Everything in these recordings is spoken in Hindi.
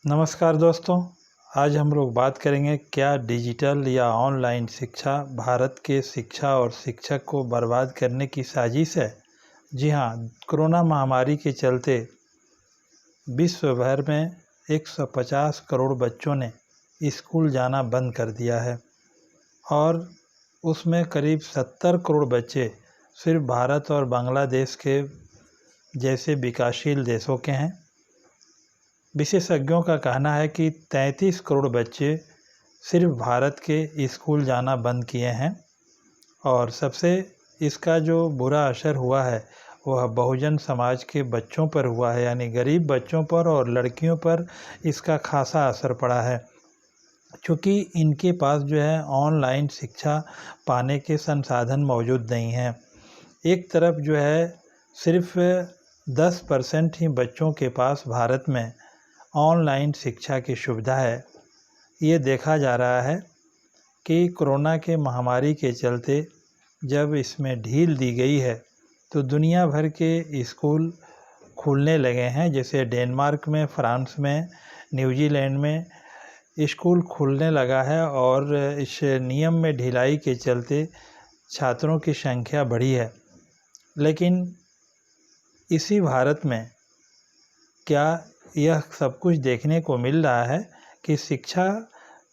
नमस्कार दोस्तों। आज हम लोग बात करेंगे क्या डिजिटल या ऑनलाइन शिक्षा भारत के शिक्षा और शिक्षक को बर्बाद करने की साजिश है। जी हाँ, कोरोना महामारी के चलते विश्व भर में 150 करोड़ बच्चों ने स्कूल जाना बंद कर दिया है और उसमें करीब 70 करोड़ बच्चे सिर्फ भारत और बांग्लादेश के जैसे विकासशील देशों के हैं। विशेषज्ञों का कहना है कि 33 करोड़ बच्चे सिर्फ भारत के स्कूल जाना बंद किए हैं और सबसे इसका जो बुरा असर हुआ है वह बहुजन समाज के बच्चों पर हुआ है, यानी गरीब बच्चों पर और लड़कियों पर इसका खासा असर पड़ा है। क्योंकि इनके पास जो है ऑनलाइन शिक्षा पाने के संसाधन मौजूद नहीं हैं। एक तरफ जो है सिर्फ 10% ही बच्चों के पास भारत में ऑनलाइन शिक्षा की सुविधा है। ये देखा जा रहा है कि कोरोना के महामारी के चलते जब इसमें ढील दी गई है तो दुनिया भर के स्कूल खुलने लगे हैं। जैसे डेनमार्क में, फ्रांस में, न्यूजीलैंड में स्कूल खुलने लगा है और इस नियम में ढिलाई के चलते छात्रों की संख्या बढ़ी है। लेकिन इसी भारत में क्या यह सब कुछ देखने को मिल रहा है कि शिक्षा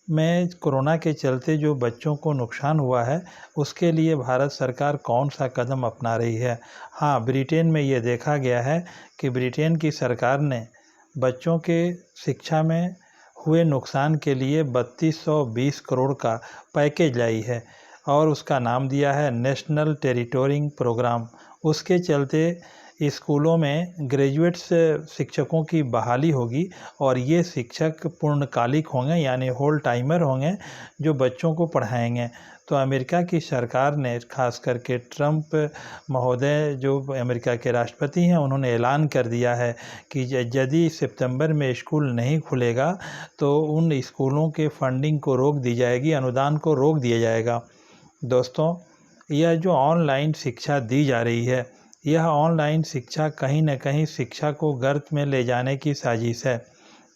में कोरोना के चलते जो बच्चों को नुकसान हुआ है उसके लिए भारत सरकार कौन सा कदम अपना रही है। हाँ, ब्रिटेन में ये देखा गया है कि ब्रिटेन की सरकार ने बच्चों के शिक्षा में हुए नुकसान के लिए 3220 करोड़ का पैकेज लाई है और उसका नाम दिया है नेशनल टेरिटोरिंग प्रोग्राम। उसके चलते स्कूलों में ग्रेजुएट्स शिक्षकों की बहाली होगी और ये शिक्षक पूर्णकालिक होंगे, यानी होल टाइमर होंगे, जो बच्चों को पढ़ाएंगे। तो अमेरिका की सरकार ने, खास करके ट्रंप महोदय जो अमेरिका के राष्ट्रपति हैं, उन्होंने ऐलान कर दिया है कि यदि सितंबर में स्कूल नहीं खुलेगा तो उन स्कूलों के फंडिंग को रोक दी जाएगी, अनुदान को रोक दिया जाएगा। दोस्तों, यह जो ऑनलाइन शिक्षा दी जा रही है, यह ऑनलाइन शिक्षा कहीं न कहीं शिक्षा को गर्त में ले जाने की साजिश है।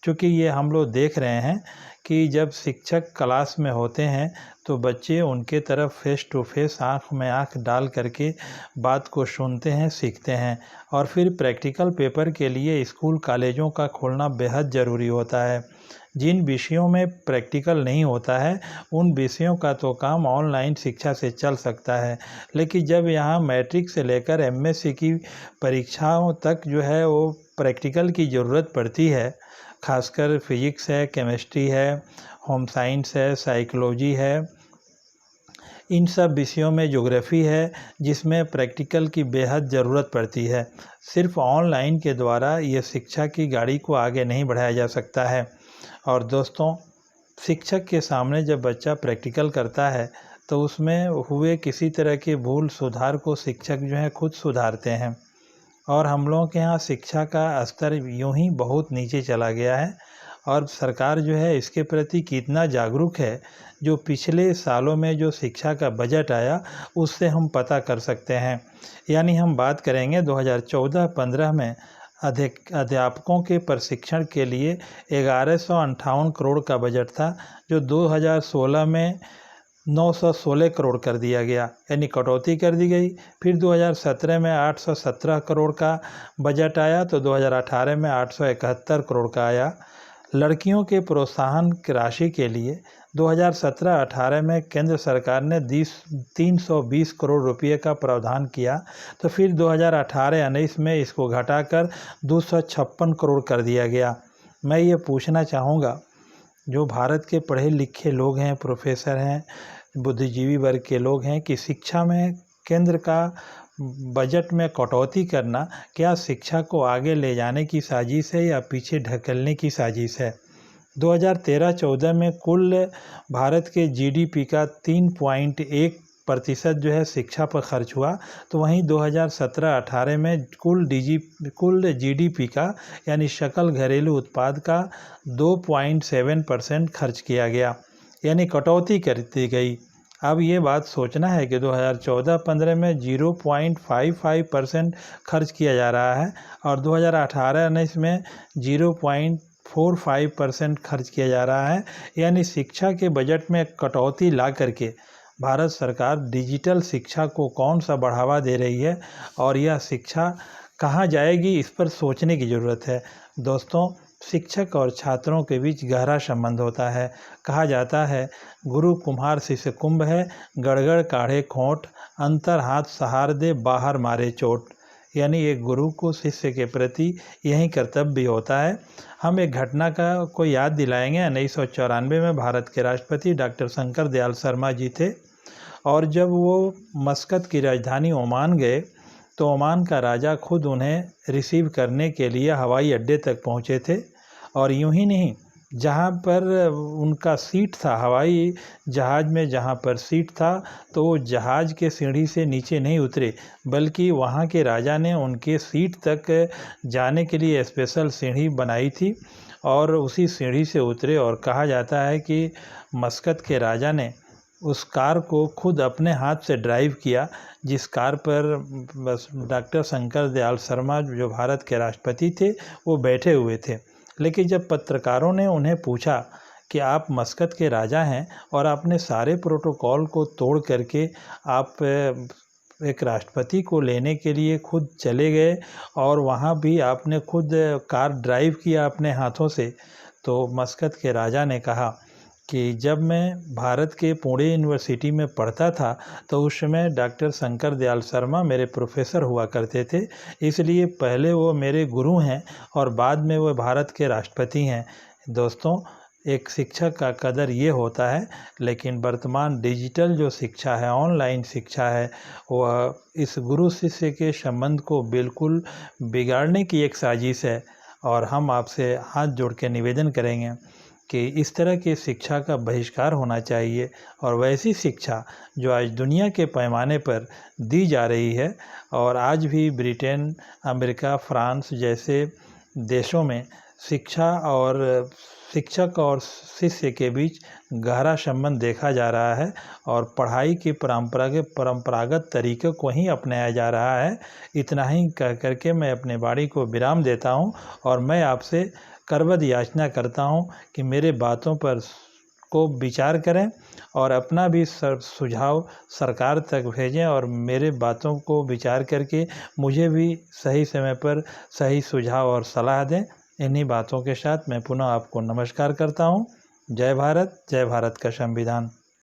क्योंकि ये हम लोग देख रहे हैं कि जब शिक्षक क्लास में होते हैं तो बच्चे उनके तरफ फेस टू फेस, आँख में आँख डाल करके बात को सुनते हैं, सीखते हैं और फिर प्रैक्टिकल पेपर के लिए स्कूल कॉलेजों का खोलना बेहद ज़रूरी होता है। जिन विषयों में प्रैक्टिकल नहीं होता है उन विषयों का तो काम ऑनलाइन शिक्षा से चल सकता है, लेकिन जब यहाँ मैट्रिक से लेकर एमएससी की परीक्षाओं तक जो है वो प्रैक्टिकल की ज़रूरत पड़ती है, खासकर फिजिक्स है, केमिस्ट्री है, होम साइंस है, साइकोलॉजी है, इन सब विषयों में ज्योग्राफी है जिसमें प्रैक्टिकल की बेहद ज़रूरत पड़ती है। सिर्फ ऑनलाइन के द्वारा ये शिक्षा की गाड़ी को आगे नहीं बढ़ाया जा सकता है। और दोस्तों, शिक्षक के सामने जब बच्चा प्रैक्टिकल करता है तो उसमें हुए किसी तरह के भूल सुधार को शिक्षक जो है खुद सुधारते हैं। और हम लोगों के यहाँ शिक्षा का स्तर यूं ही बहुत नीचे चला गया है और सरकार जो है इसके प्रति कितना जागरूक है, जो पिछले सालों में जो शिक्षा का बजट आया उससे हम पता कर सकते हैं। यानी हम बात करेंगे 2014-15 में अध्यापकों के प्रशिक्षण के लिए 1158 करोड़ का बजट था, जो 2016 में 916 करोड़ कर दिया गया, यानी कटौती कर दी गई। फिर 2017 में 817 करोड़ का बजट आया तो 2018 में 871 करोड़ का आया। लड़कियों के प्रोत्साहन की राशि के लिए 2017-18 में केंद्र सरकार ने 320 करोड़ रुपये का प्रावधान किया, तो फिर 2018-19 में इसको घटाकर 256 करोड़ कर दिया गया। मैं ये पूछना चाहूँगा, जो भारत के पढ़े लिखे लोग हैं, प्रोफेसर हैं, बुद्धिजीवी वर्ग के लोग हैं, कि शिक्षा में केंद्र का बजट में कटौती करना क्या शिक्षा को आगे ले जाने की साजिश है या पीछे ढकेलने की साजिश है। 2013-14 में कुल भारत के जीडीपी का 3.1% जो है शिक्षा पर खर्च हुआ, तो वहीं 2017-18 में कुल जीडीपी का, यानी सकल घरेलू उत्पाद का 2.7% खर्च किया गया, यानी कटौती कर दी गई। अब ये बात सोचना है कि 2014-15 में 0.55% खर्च किया जा रहा है और 2018-19 में 4-5% खर्च किया जा रहा है। यानी शिक्षा के बजट में कटौती ला करके भारत सरकार डिजिटल शिक्षा को कौन सा बढ़ावा दे रही है और यह शिक्षा कहाँ जाएगी, इस पर सोचने की ज़रूरत है। दोस्तों, शिक्षक और छात्रों के बीच गहरा संबंध होता है। कहा जाता है, गुरु कुम्हार शिष्य कुंभ है, गड़गड़ काढ़े खोंट, अंतर हाथ सहार दे बाहर मारे चोट। यानी एक गुरु को शिष्य के प्रति यही कर्तव्य होता है। हम एक घटना को याद दिलाएंगे। 1994 में भारत के राष्ट्रपति डॉक्टर शंकर दयाल शर्मा जी थे और जब वो मस्कत की राजधानी ओमान गए तो ओमान का राजा खुद उन्हें रिसीव करने के लिए हवाई अड्डे तक पहुंचे थे। और यूं ही नहीं, जहां पर उनका सीट था हवाई जहाज़ में, जहां पर सीट था तो वो जहाज़ के सीढ़ी से नीचे नहीं उतरे, बल्कि वहां के राजा ने उनके सीट तक जाने के लिए स्पेशल सीढ़ी बनाई थी और उसी सीढ़ी से उतरे। और कहा जाता है कि मस्कत के राजा ने उस कार को खुद अपने हाथ से ड्राइव किया, जिस कार पर बस डॉक्टर शंकर दयाल शर्मा जो भारत के राष्ट्रपति थे वो बैठे हुए थे। लेकिन जब पत्रकारों ने उन्हें पूछा कि आप मस्कत के राजा हैं और आपने सारे प्रोटोकॉल को तोड़ करके आप एक राष्ट्रपति को लेने के लिए खुद चले गए और वहाँ भी आपने खुद कार ड्राइव किया अपने हाथों से, तो मस्कत के राजा ने कहा कि जब मैं भारत के पुणे यूनिवर्सिटी में पढ़ता था तो उस समय डॉक्टर शंकर दयाल शर्मा मेरे प्रोफेसर हुआ करते थे, इसलिए पहले वो मेरे गुरु हैं और बाद में वो भारत के राष्ट्रपति हैं। दोस्तों, एक शिक्षक का कदर ये होता है। लेकिन वर्तमान डिजिटल जो शिक्षा है, ऑनलाइन शिक्षा है, वह इस गुरु शिष्य के संबंध को बिल्कुल बिगाड़ने की एक साजिश है। और हम आपसे हाथ जोड़ के निवेदन करेंगे कि इस तरह की शिक्षा का बहिष्कार होना चाहिए और वैसी शिक्षा जो आज दुनिया के पैमाने पर दी जा रही है और आज भी ब्रिटेन, अमेरिका, फ्रांस जैसे देशों में शिक्षा और शिक्षक और शिष्य के बीच गहरा संबंध देखा जा रहा है और पढ़ाई के परंपरागत तरीक़े को ही अपनाया जा रहा है। इतना ही कह करके मैं अपने वाणी को विराम देता हूँ और मैं आपसे करबद्ध याचना करता हूँ कि मेरे बातों पर को विचार करें और अपना भी सुझाव सरकार तक भेजें और मेरे बातों को विचार करके मुझे भी सही समय पर सही सुझाव और सलाह दें। इन्हीं बातों के साथ मैं पुनः आपको नमस्कार करता हूँ। जय भारत का संविधान।